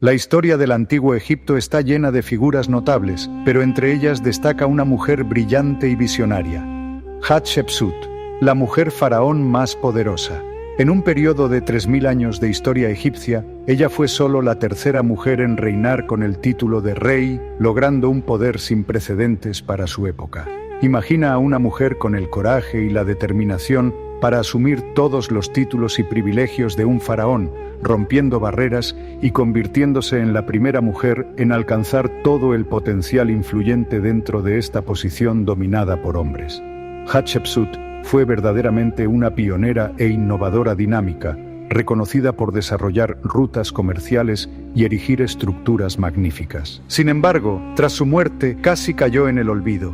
La historia del antiguo Egipto está llena de figuras notables, pero entre ellas destaca una mujer brillante y visionaria. Hatshepsut, la mujer faraón más poderosa. En un periodo de 3000 años de historia egipcia, ella fue solo la tercera mujer en reinar con el título de rey, logrando un poder sin precedentes para su época. Imagina a una mujer con el coraje y la determinación para asumir todos los títulos y privilegios de un faraón, rompiendo barreras y convirtiéndose en la primera mujer en alcanzar todo el potencial influyente dentro de esta posición dominada por hombres. Hatshepsut fue verdaderamente una pionera e innovadora dinámica, reconocida por desarrollar rutas comerciales y erigir estructuras magníficas. Sin embargo, tras su muerte, casi cayó en el olvido.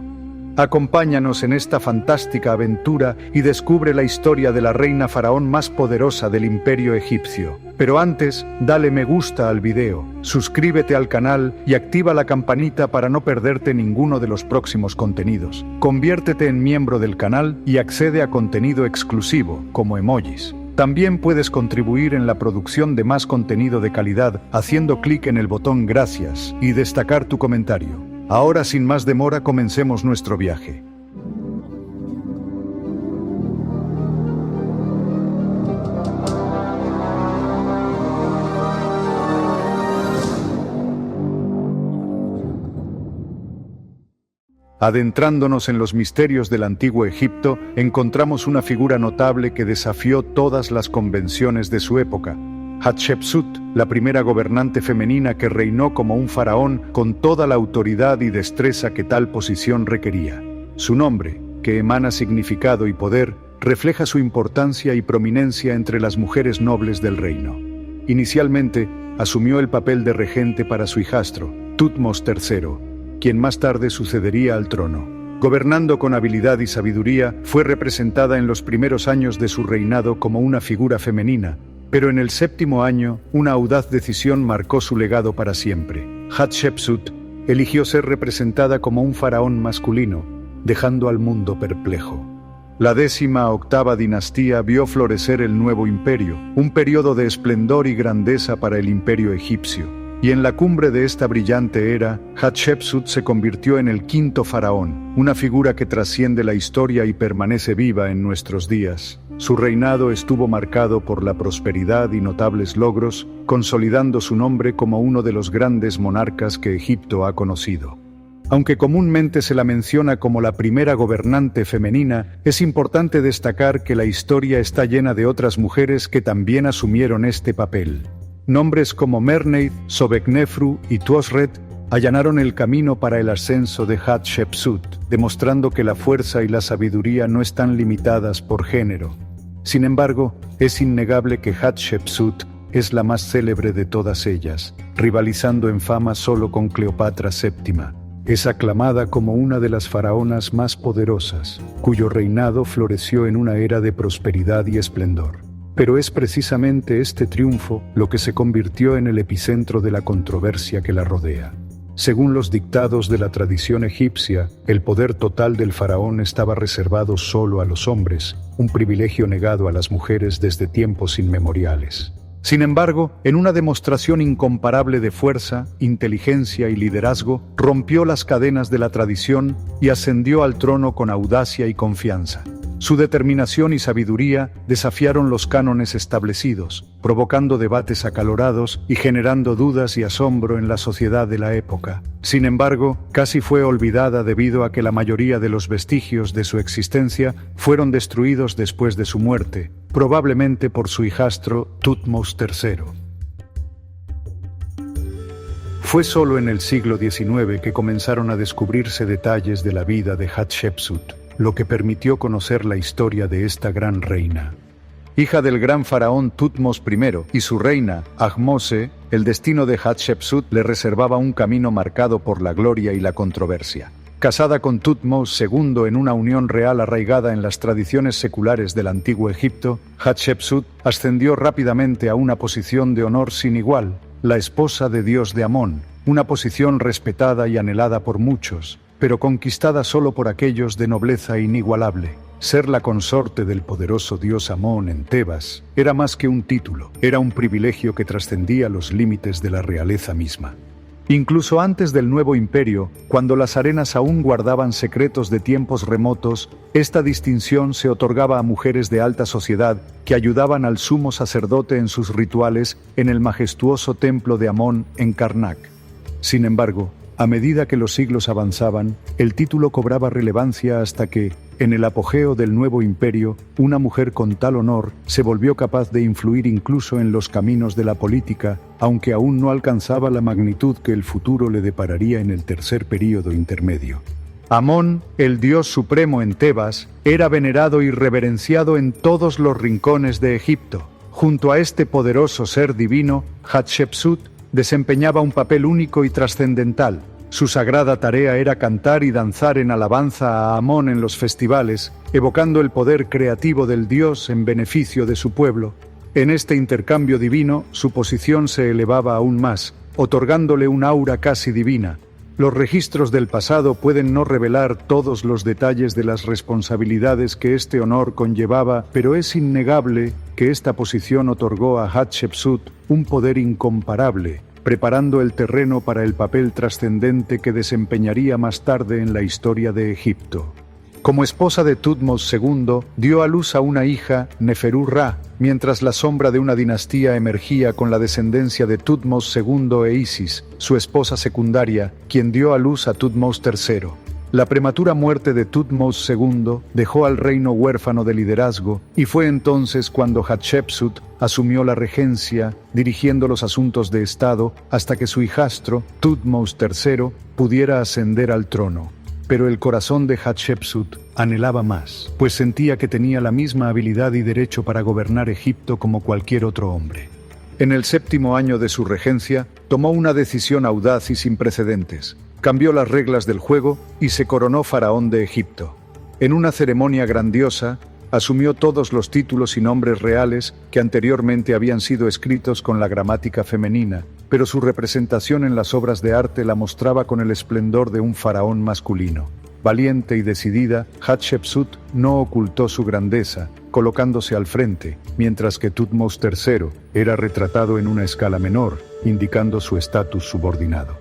Acompáñanos en esta fantástica aventura y descubre la historia de la reina faraón más poderosa del imperio egipcio. Pero antes, dale me gusta al video, suscríbete al canal y activa la campanita para no perderte ninguno de los próximos contenidos. Conviértete en miembro del canal y accede a contenido exclusivo, como emojis. También puedes contribuir en la producción de más contenido de calidad haciendo clic en el botón Gracias y destacar tu comentario. Ahora, sin más demora, comencemos nuestro viaje. Adentrándonos en los misterios del antiguo Egipto, encontramos una figura notable que desafió todas las convenciones de su época. Hatshepsut, la primera gobernante femenina que reinó como un faraón con toda la autoridad y destreza que tal posición requería. Su nombre, que emana significado y poder, refleja su importancia y prominencia entre las mujeres nobles del reino. Inicialmente, asumió el papel de regente para su hijastro, Thutmose III, quien más tarde sucedería al trono. Gobernando con habilidad y sabiduría, fue representada en los primeros años de su reinado como una figura femenina, pero en el 7º año, una audaz decisión marcó su legado para siempre. Hatshepsut eligió ser representada como un faraón masculino, dejando al mundo perplejo. La 18ª dinastía vio florecer el nuevo imperio, un periodo de esplendor y grandeza para el imperio egipcio. Y en la cumbre de esta brillante era, Hatshepsut se convirtió en el 5º faraón, una figura que trasciende la historia y permanece viva en nuestros días. Su reinado estuvo marcado por la prosperidad y notables logros, consolidando su nombre como uno de los grandes monarcas que Egipto ha conocido. Aunque comúnmente se la menciona como la primera gobernante femenina, es importante destacar que la historia está llena de otras mujeres que también asumieron este papel. Nombres como Merneith, Sobeknefru y Tuosret allanaron el camino para el ascenso de Hatshepsut, demostrando que la fuerza y la sabiduría no están limitadas por género. Sin embargo, es innegable que Hatshepsut es la más célebre de todas ellas, rivalizando en fama solo con Cleopatra VII. Es aclamada como una de las faraonas más poderosas, cuyo reinado floreció en una era de prosperidad y esplendor. Pero es precisamente este triunfo lo que se convirtió en el epicentro de la controversia que la rodea. Según los dictados de la tradición egipcia, el poder total del faraón estaba reservado solo a los hombres, un privilegio negado a las mujeres desde tiempos inmemoriales. Sin embargo, en una demostración incomparable de fuerza, inteligencia y liderazgo, rompió las cadenas de la tradición y ascendió al trono con audacia y confianza. Su determinación y sabiduría desafiaron los cánones establecidos, provocando debates acalorados y generando dudas y asombro en la sociedad de la época. Sin embargo, casi fue olvidada debido a que la mayoría de los vestigios de su existencia fueron destruidos después de su muerte, probablemente por su hijastro Thutmose III. Fue solo en el siglo XIX que comenzaron a descubrirse detalles de la vida de Hatshepsut, lo que permitió conocer la historia de esta gran reina. Hija del gran faraón Thutmose I y su reina, Ahmose, el destino de Hatshepsut le reservaba un camino marcado por la gloria y la controversia. Casada con Thutmose II en una unión real arraigada en las tradiciones seculares del antiguo Egipto, Hatshepsut ascendió rápidamente a una posición de honor sin igual, la esposa de Dios de Amón, una posición respetada y anhelada por muchos, pero conquistada solo por aquellos de nobleza inigualable. Ser la consorte del poderoso dios Amón en Tebas era más que un título, era un privilegio que trascendía los límites de la realeza misma. Incluso antes del nuevo imperio, cuando las arenas aún guardaban secretos de tiempos remotos, esta distinción se otorgaba a mujeres de alta sociedad que ayudaban al sumo sacerdote en sus rituales en el majestuoso templo de Amón en Karnak. Sin embargo, a medida que los siglos avanzaban, el título cobraba relevancia hasta que, en el apogeo del nuevo imperio, una mujer con tal honor se volvió capaz de influir incluso en los caminos de la política, aunque aún no alcanzaba la magnitud que el futuro le depararía en el tercer período intermedio. Amón, el dios supremo en Tebas, era venerado y reverenciado en todos los rincones de Egipto. Junto a este poderoso ser divino, Hatshepsut desempeñaba un papel único y trascendental. Su sagrada tarea era cantar y danzar en alabanza a Amón en los festivales, evocando el poder creativo del dios en beneficio de su pueblo. En este intercambio divino, su posición se elevaba aún más, otorgándole un aura casi divina. Los registros del pasado pueden no revelar todos los detalles de las responsabilidades que este honor conllevaba, pero es innegable que esta posición otorgó a Hatshepsut un poder incomparable, preparando el terreno para el papel trascendente que desempeñaría más tarde en la historia de Egipto. Como esposa de Thutmose II, dio a luz a una hija, Neferu-Ra, mientras la sombra de una dinastía emergía con la descendencia de Thutmose II e Isis, su esposa secundaria, quien dio a luz a Thutmose III. La prematura muerte de Thutmose II dejó al reino huérfano de liderazgo, y fue entonces cuando Hatshepsut asumió la regencia, dirigiendo los asuntos de Estado hasta que su hijastro, Thutmose III, pudiera ascender al trono. Pero el corazón de Hatshepsut anhelaba más, pues sentía que tenía la misma habilidad y derecho para gobernar Egipto como cualquier otro hombre. En el 7º año de su regencia, tomó una decisión audaz y sin precedentes. Cambió las reglas del juego y se coronó faraón de Egipto. En una ceremonia grandiosa, asumió todos los títulos y nombres reales que anteriormente habían sido escritos con la gramática femenina, pero su representación en las obras de arte la mostraba con el esplendor de un faraón masculino. Valiente y decidida, Hatshepsut no ocultó su grandeza, colocándose al frente, mientras que Thutmose III era retratado en una escala menor, indicando su estatus subordinado.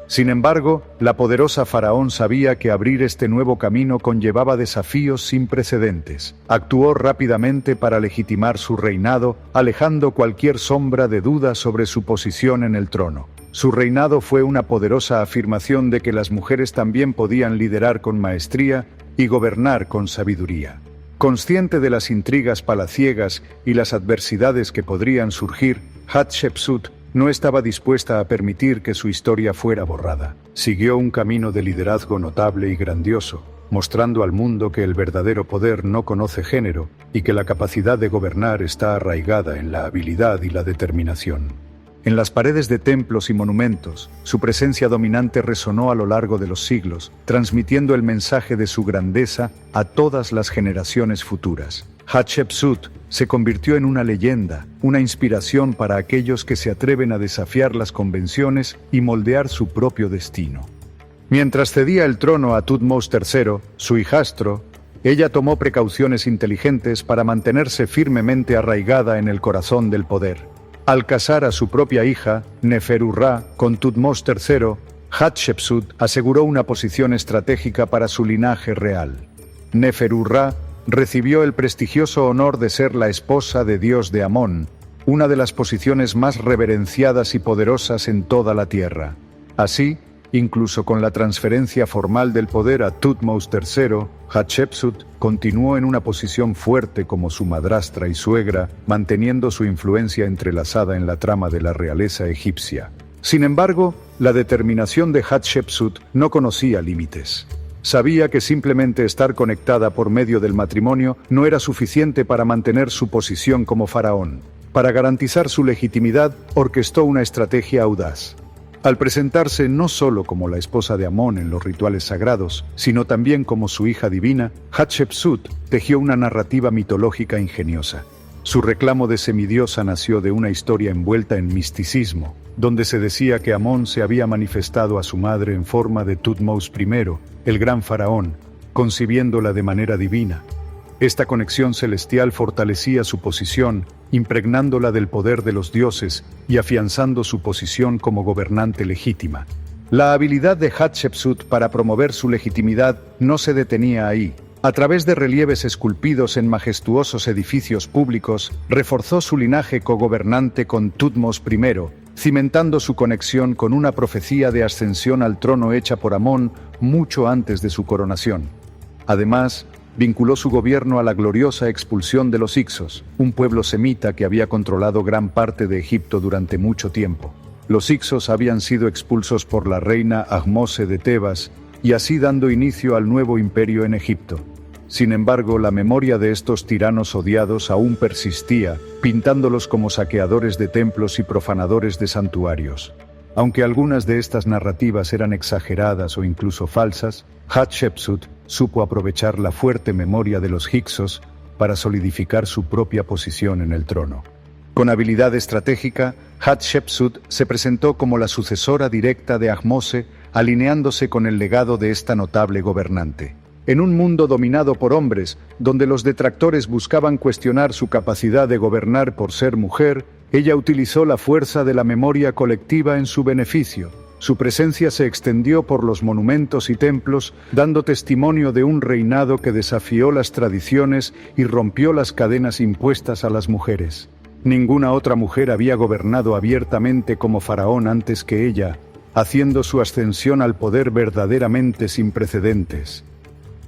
Sin embargo, la poderosa faraón sabía que abrir este nuevo camino conllevaba desafíos sin precedentes. Actuó rápidamente para legitimar su reinado, alejando cualquier sombra de duda sobre su posición en el trono. Su reinado fue una poderosa afirmación de que las mujeres también podían liderar con maestría y gobernar con sabiduría. Consciente de las intrigas palaciegas y las adversidades que podrían surgir, Hatshepsut no estaba dispuesta a permitir que su historia fuera borrada. Siguió un camino de liderazgo notable y grandioso, mostrando al mundo que el verdadero poder no conoce género y que la capacidad de gobernar está arraigada en la habilidad y la determinación. En las paredes de templos y monumentos, su presencia dominante resonó a lo largo de los siglos, transmitiendo el mensaje de su grandeza a todas las generaciones futuras. Hatshepsut se convirtió en una leyenda, una inspiración para aquellos que se atreven a desafiar las convenciones y moldear su propio destino. Mientras cedía el trono a Thutmose III, su hijastro, ella tomó precauciones inteligentes para mantenerse firmemente arraigada en el corazón del poder. Al casar a su propia hija, Neferu-Ra, con Thutmose III, Hatshepsut aseguró una posición estratégica para su linaje real. Neferu-Ra recibió el prestigioso honor de ser la esposa de Dios de Amón, una de las posiciones más reverenciadas y poderosas en toda la tierra. Así, incluso con la transferencia formal del poder a Thutmose III, Hatshepsut continuó en una posición fuerte como su madrastra y suegra, manteniendo su influencia entrelazada en la trama de la realeza egipcia. Sin embargo, la determinación de Hatshepsut no conocía límites. Sabía que simplemente estar conectada por medio del matrimonio no era suficiente para mantener su posición como faraón. Para garantizar su legitimidad, orquestó una estrategia audaz. Al presentarse no solo como la esposa de Amón en los rituales sagrados, sino también como su hija divina, Hatshepsut tejió una narrativa mitológica ingeniosa. Su reclamo de semidiosa nació de una historia envuelta en misticismo, donde se decía que Amón se había manifestado a su madre en forma de Thutmose I, el gran faraón, concibiéndola de manera divina. Esta conexión celestial fortalecía su posición, impregnándola del poder de los dioses y afianzando su posición como gobernante legítima. La habilidad de Hatshepsut para promover su legitimidad no se detenía ahí. A través de relieves esculpidos en majestuosos edificios públicos, reforzó su linaje cogobernante con Thutmose I, cimentando su conexión con una profecía de ascensión al trono hecha por Amón mucho antes de su coronación. Además, vinculó su gobierno a la gloriosa expulsión de los Hicsos, un pueblo semita que había controlado gran parte de Egipto durante mucho tiempo. Los Hicsos habían sido expulsos por la reina Ahmose de Tebas y así dando inicio al nuevo imperio en Egipto. Sin embargo, la memoria de estos tiranos odiados aún persistía, pintándolos como saqueadores de templos y profanadores de santuarios. Aunque algunas de estas narrativas eran exageradas o incluso falsas, Hatshepsut supo aprovechar la fuerte memoria de los Hicsos para solidificar su propia posición en el trono. Con habilidad estratégica, Hatshepsut se presentó como la sucesora directa de Ahmose, alineándose con el legado de esta notable gobernante. En un mundo dominado por hombres, donde los detractores buscaban cuestionar su capacidad de gobernar por ser mujer, ella utilizó la fuerza de la memoria colectiva en su beneficio. Su presencia se extendió por los monumentos y templos, dando testimonio de un reinado que desafió las tradiciones y rompió las cadenas impuestas a las mujeres. Ninguna otra mujer había gobernado abiertamente como faraón antes que ella, haciendo su ascensión al poder verdaderamente sin precedentes.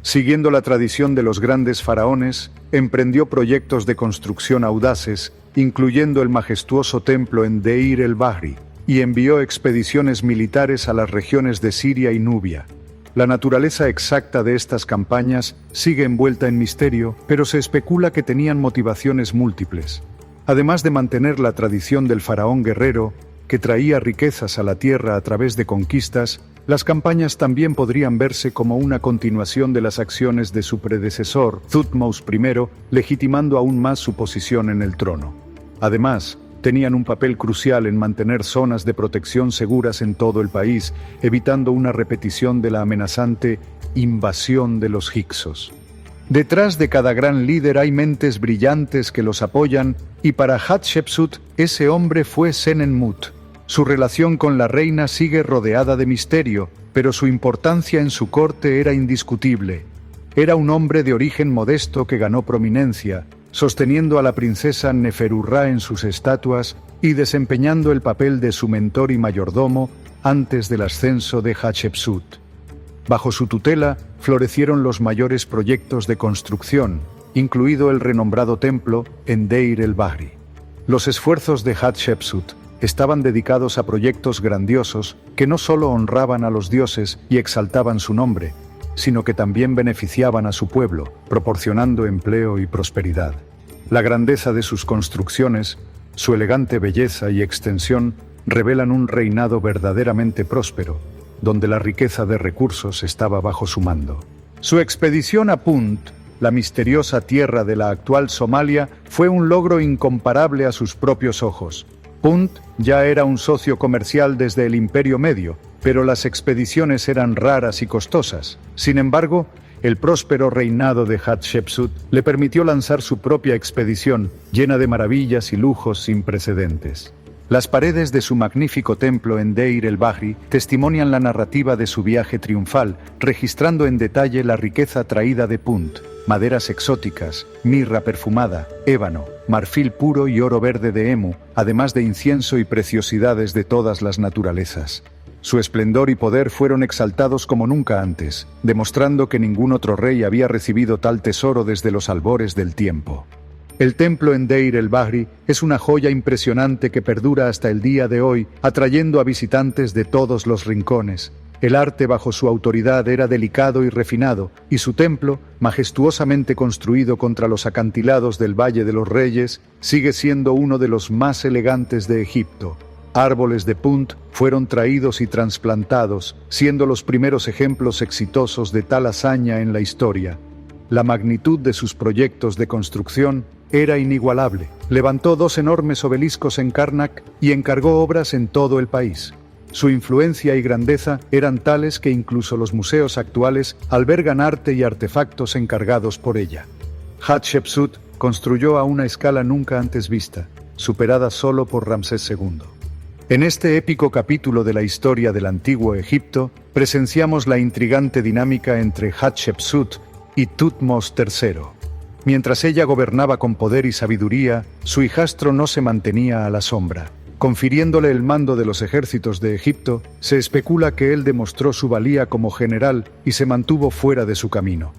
Siguiendo la tradición de los grandes faraones, emprendió proyectos de construcción audaces, incluyendo el majestuoso templo en Deir el-Bahri, y envió expediciones militares a las regiones de Siria y Nubia. La naturaleza exacta de estas campañas sigue envuelta en misterio, pero se especula que tenían motivaciones múltiples. Además de mantener la tradición del faraón guerrero, que traía riquezas a la tierra a través de conquistas, las campañas también podrían verse como una continuación de las acciones de su predecesor, Thutmose I, legitimando aún más su posición en el trono. Además, tenían un papel crucial en mantener zonas de protección seguras en todo el país, evitando una repetición de la amenazante invasión de los Hicsos. Detrás de cada gran líder hay mentes brillantes que los apoyan, y para Hatshepsut ese hombre fue Senenmut. Su relación con la reina sigue rodeada de misterio, pero su importancia en su corte era indiscutible. Era un hombre de origen modesto que ganó prominencia, sosteniendo a la princesa Neferurra en sus estatuas y desempeñando el papel de su mentor y mayordomo antes del ascenso de Hatshepsut. Bajo su tutela florecieron los mayores proyectos de construcción, incluido el renombrado templo en Deir el-Bahri. Los esfuerzos de Hatshepsut estaban dedicados a proyectos grandiosos que no solo honraban a los dioses y exaltaban su nombre, sino que también beneficiaban a su pueblo, proporcionando empleo y prosperidad. La grandeza de sus construcciones, su elegante belleza y extensión revelan un reinado verdaderamente próspero, donde la riqueza de recursos estaba bajo su mando. Su expedición a Punt, la misteriosa tierra de la actual Somalia, fue un logro incomparable a sus propios ojos. Punt ya era un socio comercial desde el Imperio Medio, pero las expediciones eran raras y costosas. Sin embargo, el próspero reinado de Hatshepsut le permitió lanzar su propia expedición, llena de maravillas y lujos sin precedentes. Las paredes de su magnífico templo en Deir el-Bahri testimonian la narrativa de su viaje triunfal, registrando en detalle la riqueza traída de Punt: maderas exóticas, mirra perfumada, ébano, marfil puro y oro verde de Emu, además de incienso y preciosidades de todas las naturalezas. Su esplendor y poder fueron exaltados como nunca antes, demostrando que ningún otro rey había recibido tal tesoro desde los albores del tiempo. El templo en Deir el-Bahri es una joya impresionante que perdura hasta el día de hoy, atrayendo a visitantes de todos los rincones. El arte bajo su autoridad era delicado y refinado, y su templo, majestuosamente construido contra los acantilados del Valle de los Reyes, sigue siendo uno de los más elegantes de Egipto. Árboles de Punt fueron traídos y trasplantados, siendo los primeros ejemplos exitosos de tal hazaña en la historia. La magnitud de sus proyectos de construcción era inigualable. Levantó 2 enormes obeliscos en Karnak y encargó obras en todo el país. Su influencia y grandeza eran tales que incluso los museos actuales albergan arte y artefactos encargados por ella. Hatshepsut construyó a una escala nunca antes vista, superada solo por Ramsés II. En este épico capítulo de la historia del antiguo Egipto, presenciamos la intrigante dinámica entre Hatshepsut y Thutmose III. Mientras ella gobernaba con poder y sabiduría, su hijastro no se mantenía a la sombra. Confiriéndole el mando de los ejércitos de Egipto, se especula que él demostró su valía como general y se mantuvo fuera de su camino.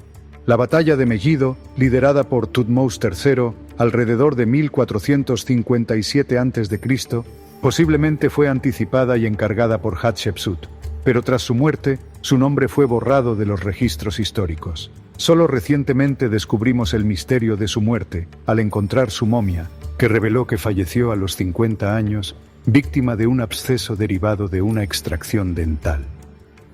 La batalla de Megiddo, liderada por Thutmose III alrededor de 1457 a.C., posiblemente fue anticipada y encargada por Hatshepsut, pero tras su muerte, su nombre fue borrado de los registros históricos. Solo recientemente descubrimos el misterio de su muerte, al encontrar su momia, que reveló que falleció a los 50 años, víctima de un absceso derivado de una extracción dental.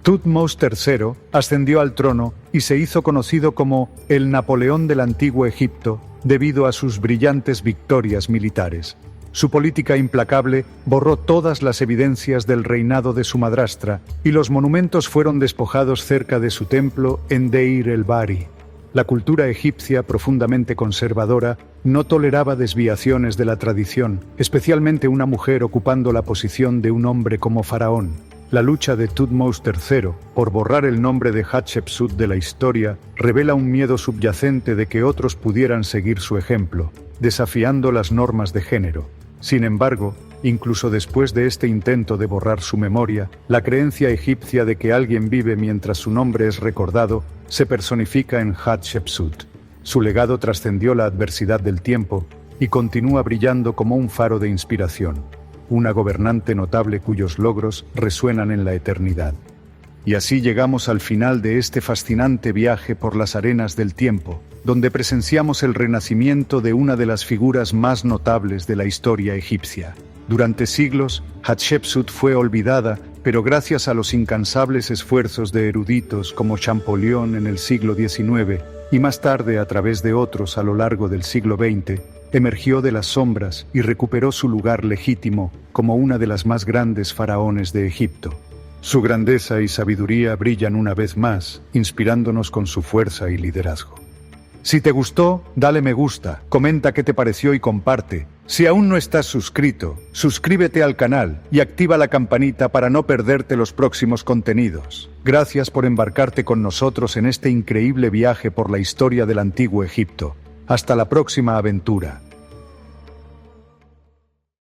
Thutmose III ascendió al trono y se hizo conocido como el Napoleón del antiguo Egipto debido a sus brillantes victorias militares. Su política implacable borró todas las evidencias del reinado de su madrastra y los monumentos fueron despojados cerca de su templo en Deir el-Bahri. La cultura egipcia, profundamente conservadora, no toleraba desviaciones de la tradición, especialmente una mujer ocupando la posición de un hombre como faraón. La lucha de Thutmose III por borrar el nombre de Hatshepsut de la historia revela un miedo subyacente de que otros pudieran seguir su ejemplo, desafiando las normas de género. Sin embargo, incluso después de este intento de borrar su memoria, la creencia egipcia de que alguien vive mientras su nombre es recordado se personifica en Hatshepsut. Su legado trascendió la adversidad del tiempo y continúa brillando como un faro de inspiración, una gobernante notable cuyos logros resuenan en la eternidad. Y así llegamos al final de este fascinante viaje por las arenas del tiempo, donde presenciamos el renacimiento de una de las figuras más notables de la historia egipcia. Durante siglos, Hatshepsut fue olvidada, pero gracias a los incansables esfuerzos de eruditos como Champollion en el siglo XIX y más tarde a través de otros a lo largo del siglo XX, emergió de las sombras y recuperó su lugar legítimo como una de las más grandes faraones de Egipto. Su grandeza y sabiduría brillan una vez más, inspirándonos con su fuerza y liderazgo. Si te gustó, dale me gusta, comenta qué te pareció y comparte. Si aún no estás suscrito, suscríbete al canal y activa la campanita para no perderte los próximos contenidos. Gracias por embarcarte con nosotros en este increíble viaje por la historia del antiguo Egipto. Hasta la próxima aventura.